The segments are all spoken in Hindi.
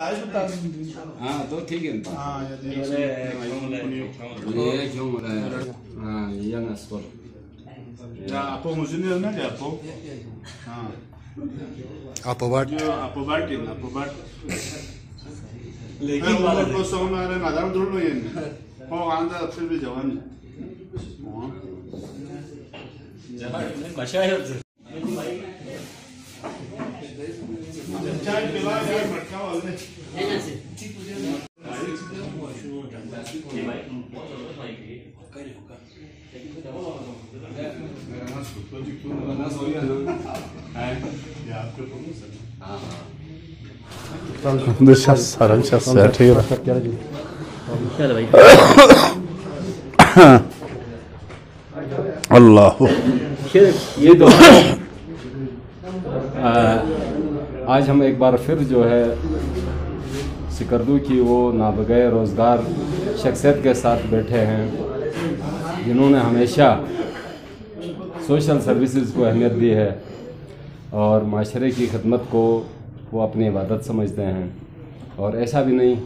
हाँ तो ठीक है apa musuhnya na dia apa Apobat लेकिन वाला को सोना रे ना दाम दौड़ लो ये ओ आंदा फिर भी जवान मशाहिर चाय पिला यार मटका वाले सारा ठीक अल्लाह ये तो आज हम एक बार फिर जो है सिकरदू की वो नाबगैर रोज़गार शख्सियत के साथ बैठे हैं जिन्होंने हमेशा सोशल सर्विसेज को अहमियत दी है और माशरे की खिदमत को वो अपनी इबादत समझते हैं। और ऐसा भी नहीं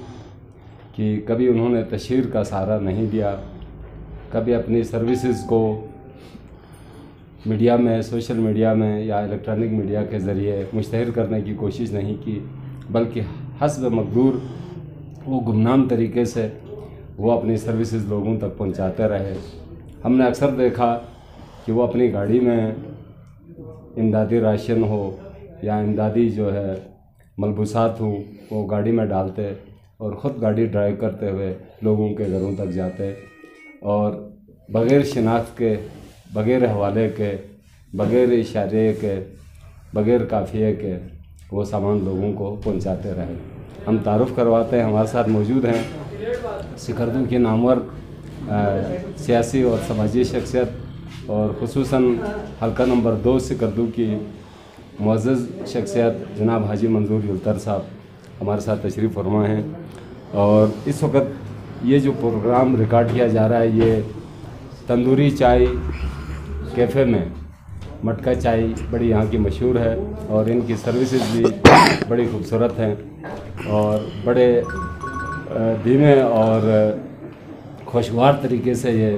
कि कभी उन्होंने तशहीर का सहारा नहीं दिया, कभी अपनी सर्विसेज को मीडिया में, सोशल मीडिया में या इलेक्ट्रॉनिक मीडिया के ज़रिए मुश्तहर करने की कोशिश नहीं की, बल्कि हस्ब मक़दूर वो गुमनाम तरीके से वो अपनी सर्विसेज लोगों तक पहुंचाते रहे। हमने अक्सर देखा कि वो अपनी गाड़ी में इमदादी राशन हो या इमदादी जो है मलबूसात हो वो गाड़ी में डालते और ख़ुद गाड़ी ड्राइव करते हुए लोगों के घरों तक जाते और बग़ैर शिनाख्त के, बग़ैर हवाले के, बग़ैर इशारे के, बग़ैर काफ़िए के वो सामान लोगों को पहुंचाते रहे। हम तारुफ़ करवाते हैं, हमारे साथ मौजूद हैं सिकरदू की नामवर सियासी और समाजी शख्सियत और ख़ुसूसन हल्का नंबर 2 सिकरदू की मुअज़्ज़ज़ शख्सियत जनाब हाजी मंजूर युल्तर साहब हमारे साथ तशरीफ़ फरमा हैं। और इस वक्त ये जो प्रोग्राम रिकॉर्ड किया जा रहा है ये तंदूरी चाय कैफ़े में, मटका चाय बड़ी यहाँ की मशहूर है और इनकी सर्विसेज भी बड़ी खूबसूरत हैं और बड़े धीमे और खुशगवार तरीके से ये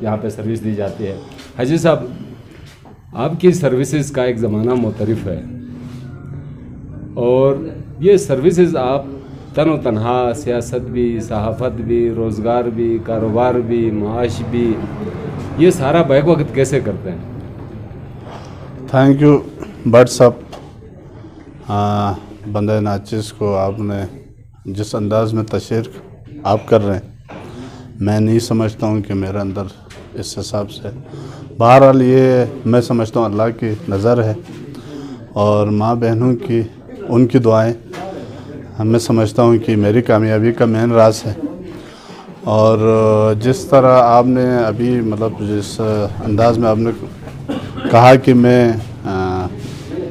यहाँ पे सर्विस दी जाती है। हाजी साहब, आपकी सर्विसेज का एक ज़माना मुतरिफ़ है और ये सर्विसेज आप तन व तनहा सियासत भी, सहाफ़त भी, रोज़गार भी, कारोबार भी, माश भी, ये सारा बैक वक्त कैसे करते हैं? थैंक यू भट्ट साहब। बंदे नाचिस को आपने जिस अंदाज़ में तशहीर आप कर रहे हैं, मैं नहीं समझता हूँ कि मेरे अंदर इस हिसाब से, बहरहाल ये मैं समझता हूँ अल्लाह की नज़र है और माँ बहनों की उनकी दुआएं, मैं समझता हूँ कि मेरी कामयाबी का मेन राज है। और जिस तरह आपने अभी मतलब जिस अंदाज में आपने कहा कि मैं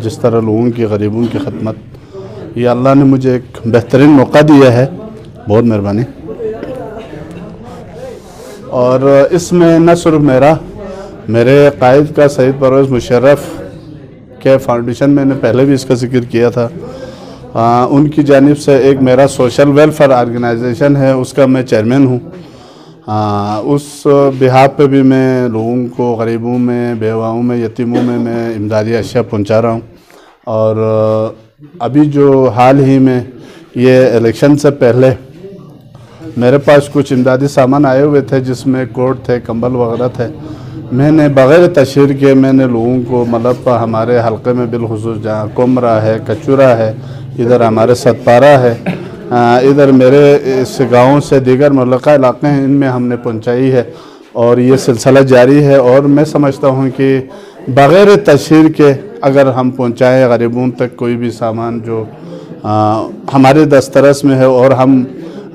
जिस तरह लोगों की, गरीबों की खिदमत, ये अल्लाह ने मुझे एक बेहतरीन मौका दिया है, बहुत मेहरबानी। और इसमें न सिर्फ मेरे कायद का सईद परवेज़ मुशर्रफ के फाउंडेशन, मैंने पहले भी इसका जिक्र किया था, उनकी जानिब से एक मेरा सोशल वेलफेयर ऑर्गेनाइजेशन है, उसका मैं चेयरमैन हूँ। उस बिहार पे भी मैं लोगों को, गरीबों में, बेवाओं में, यतीमों में मैं इमदादी अशिया पहुँचा रहा हूँ। और अभी जो हाल ही में ये इलेक्शन से पहले मेरे पास कुछ इमदादी सामान आए हुए थे जिसमें कोट थे, कंबल वगैरह थे। मैंने बग़ैर तशहीर के मैंने लोगों को मतलब हमारे हलक़े में बिलखुसूस जहाँ कुमरा है, कचूरा है, इधर हमारे सतपारा है, इधर मेरे इस गाँव से दीगर मुल्का इलाक़े हैं, इनमें हमने पहुँचाई है और ये सिलसिला जारी है। और मैं समझता हूँ कि बग़ैर तशहीर के अगर हम पहुँचाएँ गरीबों तक कोई भी सामान जो हमारे दस्तरस में है और हम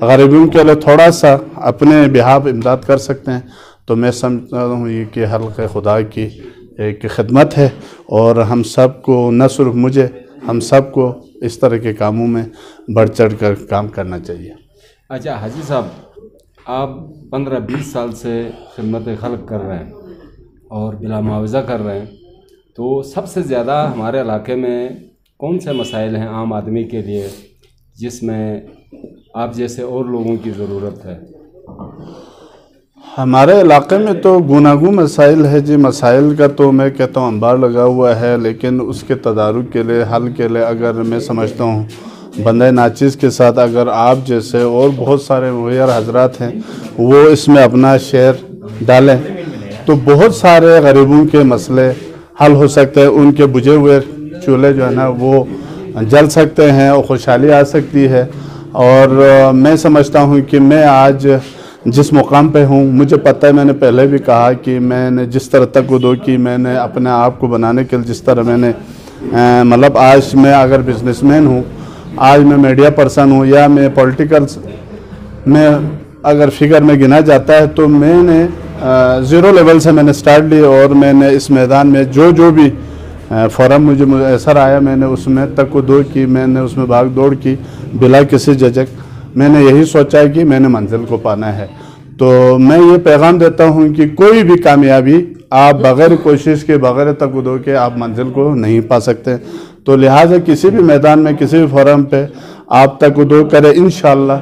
गरीबों के लिए थोड़ा सा अपने बिहाफ इमदाद कर सकते हैं, तो मैं समझता हूँ ये कि हल्क़े खुदा की एक खिदमत है और हम सब को, न सिर्फ मुझे, हम सब को इस तरह के कामों में बढ़ चढ़ कर काम करना चाहिए। अच्छा हाजी साहब, आप 15-20 साल से खिदमत खल्क़ कर रहे हैं और बिला मुआवज़ा कर रहे हैं, तो सबसे ज़्यादा हमारे इलाके में कौन से मसाइल हैं आम आदमी के लिए जिसमें आप जैसे और लोगों की ज़रूरत है? हमारे इलाके में तो गुनागू मसाइल है जी। मसाइल का तो मैं कहता हूँ अंबार लगा हुआ है, लेकिन उसके तदारुक के लिए, हल के लिए अगर मैं समझता हूँ बंदे नाचिज़ के साथ अगर आप जैसे और बहुत सारे मुहैयर हजरात हैं वो इसमें अपना शेयर डालें तो बहुत सारे गरीबों के मसले हल हो सकते हैं। उनके बुझे हुए चूल्हे जो है ना वो जल सकते हैं और खुशहाली आ सकती है। और मैं समझता हूँ कि मैं आज जिस मुकाम पे हूँ, मुझे पता है, मैंने पहले भी कहा कि मैंने जिस तरह तक दो की मैंने अपने आप को बनाने के लिए जिस तरह मैंने मतलब आज मैं अगर बिजनेसमैन हूँ, आज मैं मीडिया पर्सन हूँ या मैं पॉलिटिकल्स में अगर फिगर में गिना जाता है तो मैंने ज़ीरो लेवल से मैंने स्टार्ट ली और मैंने इस मैदान में जो भी फ़ौरन मुझे असर आया मैंने उसमें तक दो की, मैंने उसमें भाग दौड़ की बिला किसी झिझक। मैंने यही सोचा है कि मैंने मंजिल को पाना है। तो मैं ये पैगाम देता हूँ कि कोई भी कामयाबी आप बग़ैर कोशिश के, बग़ैर तकदो के आप मंजिल को नहीं पा सकते। तो लिहाजा किसी भी मैदान में, किसी भी फोरम पे आप तकदो करें, इंशाअल्लाह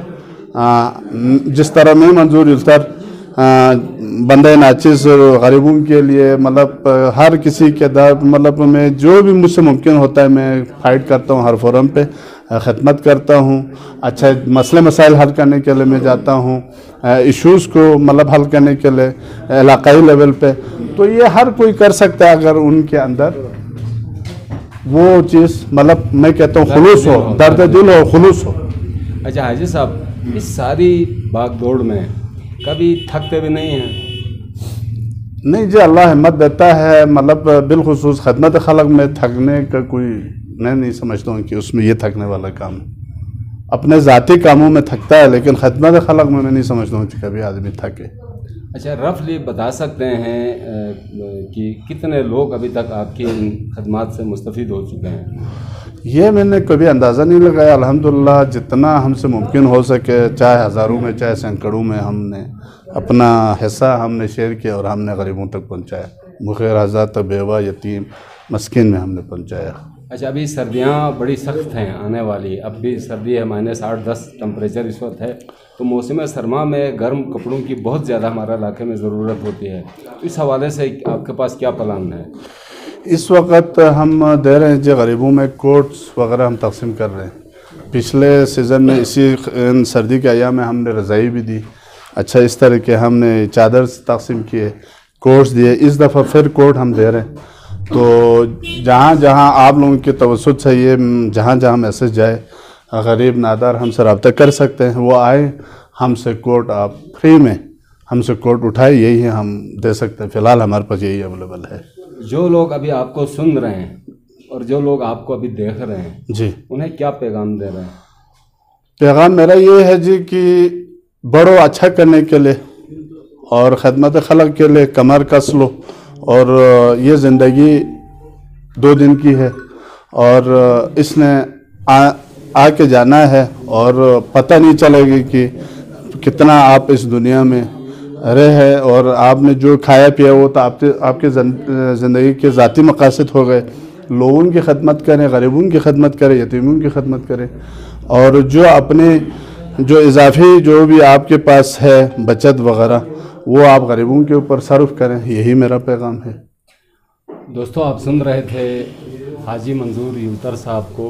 जिस तरह मैं मंजूर उतर बंदे नाचिज़ गरीबों के लिए मतलब हर किसी के दर मतलब मैं जो भी मुझसे मुमकिन होता है मैं फ़ाइट करता हूँ, हर फोरम पे ख़िदमत करता हूँ। अच्छा मसले मसाइल हल करने के लिए मैं जाता हूँ, इश्यूज़ को मतलब हल करने के लिए इलाक़ाई लेवल पे। तो ये हर कोई कर सकता है अगर उनके अंदर वो चीज़ मतलब मैं कहता हूँ खुलूस हो, दर्द दिल हो, खुलूस हो। अच्छा हाजी साहब, इस सारी भाग दौड़ में कभी थकते भी नहीं हैं? नहीं जी, अल्लाह हिम्मत देता है। मतलब बिलखुसूस खिदमत खलक में थकने का कोई मैं नहीं समझता हूँ कि उसमें ये थकने वाला काम। अपने ज़ाती कामों में थकता है लेकिन खिदमत खलक में मैं नहीं समझता हूँ कि कभी आदमी थके। अच्छा रफली बता सकते हैं कि कितने लोग अभी तक आपकी इन खदमात से मुस्तफ़ीद हो चुके हैं? ये मैंने कभी अंदाज़ा नहीं लगाया। अल्हम्दुलिल्लाह जितना हमसे मुमकिन हो सके, चाहे हज़ारों में चाहे सैकड़ों में, हमने अपना हिस्सा हमने शेयर किया और हमने गरीबों तक पहुँचाया। मुखिर हज़ात, बेवा, यतीम, मस्किन में हमने पहुँचाया। अच्छा अभी सर्दियाँ बड़ी सख्त हैं आने वाली, अब भी सर्दी है, -8-10 टेम्परेचर इस वक्त है। तो मौसम सरमा में गर्म कपड़ों की बहुत ज़्यादा हमारे इलाके में ज़रूरत होती है। इस हवाले से आपके पास क्या प्लान है? इस वक्त हम दे रहे हैं जो गरीबों में कोट्स वगैरह हम तकसीम कर रहे हैं। पिछले सीज़न में इसी सर्दी के अय्याम में हमने रज़ाई भी दी। अच्छा इस तरह के हमने चादर तकसीम किए, कोट्स दिए। इस दफ़ा फिर कोट हम दे रहे हैं। तो जहाँ जहाँ आप लोगों की तवज्जो चाहिए, जहाँ जहाँ मैसेज जाए, गरीब नादार हमसे रब्ता कर सकते हैं, वो आए हमसे कोट आप फ्री में हमसे कोट उठाए, यही है हम दे सकते हैं। फ़िलहाल हमारे पास यही अवेलेबल है। जो लोग अभी आपको सुन रहे हैं और जो लोग आपको अभी देख रहे हैं जी, उन्हें क्या पैगाम दे रहे हैं? पैगाम मेरा ये है जी कि बड़ो अच्छा करने के लिए और ख़िदमत खलक के लिए कमर कस लो। और ये ज़िंदगी 2 दिन की है और इसने आके जाना है और पता नहीं चलेगी कि कितना आप इस दुनिया में रहे और आपने जो खाया पिया वो तो आपके ज़िंदगी के ज़ाती मकासद हो गए। लोगों की खिदमत करें, गरीबों की खिदमत करें, यतीमों की खिदमत करें और जो अपने जो इजाफी जो भी आपके पास है बचत वगैरह वो आप गरीबों के ऊपर सर्व करें। यही मेरा पैगाम है। दोस्तों आप सुन रहे थे हाजी मंजूर यूतर साहब को।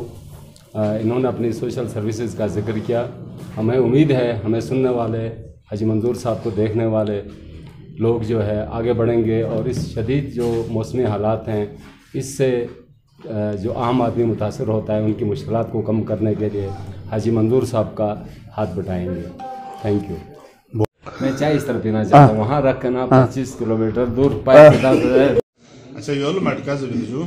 इन्होंने अपनी सोशल सर्विसेज का जिक्र किया। हमें उम्मीद है हमें सुनने वाले, हाजी मंजूर साहब को देखने वाले लोग जो है आगे बढ़ेंगे और इस शदीद जो मौसमी हालात हैं इससे जो आम आदमी मुतासर होता है उनकी मुश्किलात को कम करने के लिए हाजी मंजूर साहब का हाथ बटाएंगे। Thank you. मैं चाय इस तरह पीना चाहता हूँ, वहाँ रख के ना 25 किलोमीटर दूर पाए। अच्छा योलो मटका से बिंजू